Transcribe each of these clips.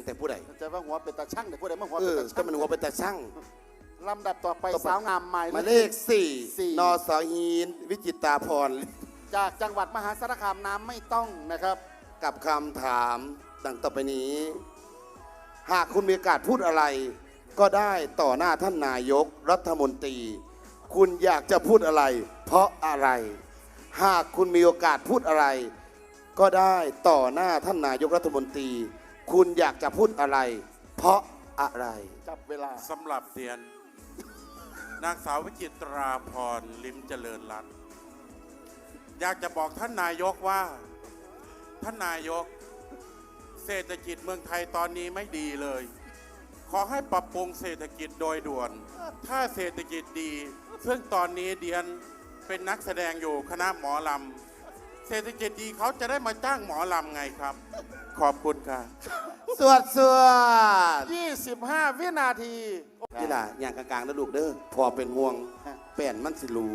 แต่ผู้ใดจะว่าหัวเป็นตาช่างแต่ผู้ใดมาหัว เอ เป็น อ ตา ก็ ช่าง มันหัวเป็นตาช่าง ลำดับต่อไปสาวงามหมาย มาเลขสี่ สี่ นสฮีนวิจิตราพร จากจังหวัดมหาสารคามน้ำไม่ต้องนะครับ กับคำถามดังต่อไปนี้ หากคุณมีโอกาสพูดอะไร ก็ได้ต่อหน้าท่านนายกรัฐมนตรี คุณอยากจะพูดอะไร เพราะอะไร หากคุณมีโอกาสพูดอะไร ก็ได้ต่อหน้าท่านนายกรัฐมนตรี คุณอยากจะพูดอะไร เพราะอะไร จับเวลา สำหรับเรียน นางสาววิจิตราพรลิ้มเจริญรัตน์อยากจะบอกท่านนายกว่า ท่านนายก เศรษฐกิจเมืองไทยตอนนี้ไม่ดีเลย ขอให้ปรับปรุงเศรษฐกิจโดยด่วน ถ้าเศรษฐกิจดี ซึ่งตอนนี้เดียนเป็นนักแสดงอยู่คณะหมอลำเศรษฐกิจดีเขาจะได้มาจ้างหมอลำไงครับ ขอบคุณค่ะ สวดสวด 25 วินาที นี่ล่ะอย่างกลางๆนะลูกเด้อพอเป็นห่วงแป้นมันสิรู้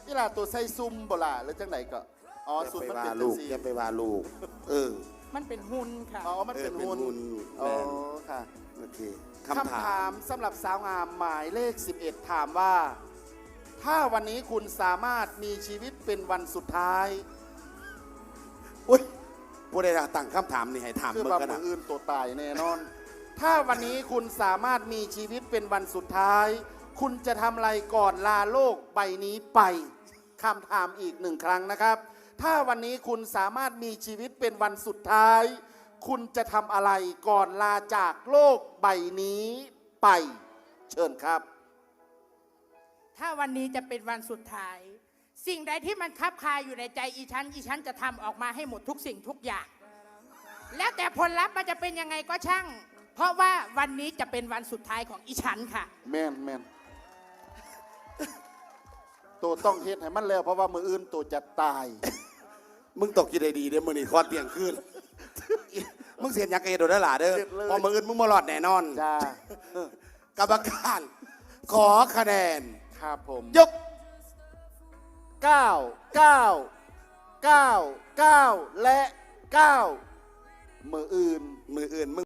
นี่ล่ะตัวไส้ซุ่มบ่ล่ะหรือจังไหนก็อ๋อ อย่า ซุ่ม ไป มัน ว่า เป็น ลู จัง ก สี อย่าไปว่าลูก เออ มันเป็นหุ่นค่ะ อ๋อมันเป็นหุ่น เออเป็นหุ่น อ๋อ แม่น ค่ะ โอเค คำถามสำหรับสาวงามหมายเลข 11 ถามว่า ถ้าวันนี้คุณสามารถมีชีวิตเป็นวันสุดท้าย อุ้ยผู้ใดตั้งคำถามนี่ให้ถาม คือ เบิ่ง แบบ กัน มื นะ ออื่นตัวตายแน่นอน ถ้าวันนี้คุณสามารถมีชีวิตเป็นวันสุดท้าย คุณจะทำอะไรก่อนลาโลกใบนี้ไปคำถามอีกหนึ่งครั้งนะครับ ถ้าวันนี้คุณสามารถมีชีวิตเป็นวันสุดท้าย คุณจะทำอะไรก่อนลาจากโลกใบนี้ไป เชิญครับ ถ้าวันนี้จะเป็นวันสุดท้าย สิ่งใดที่มันคับคาอยู่ในใจอีฉันจะทำออกมาให้หมดทุกสิ่งทุกอย่าง แล้วแต่ผลลัพธ์มันจะเป็นยังไงก็ช่าง เพราะว่าวันนี้จะเป็นวันสุดท้ายของอีฉันค่ะ แม่นแม่นตัวต้องเฮ็ดให้มันแล้วเพราะว่ามืออื่นตัวจะตาย มึงตกกินได้ดีเด้อมื้อนี้คอเตียงขึ้น มึงเสียนยักษ์เอโดดได้หล่ะเด้อ เสร็จเลย พอมื้ออื่นมึงมาหลอดแน่นอน จ้าก รรมการขอคะแนน ครับผม ยก 9 9 9 9 และ 9 มืออื่น มืออื่นมึง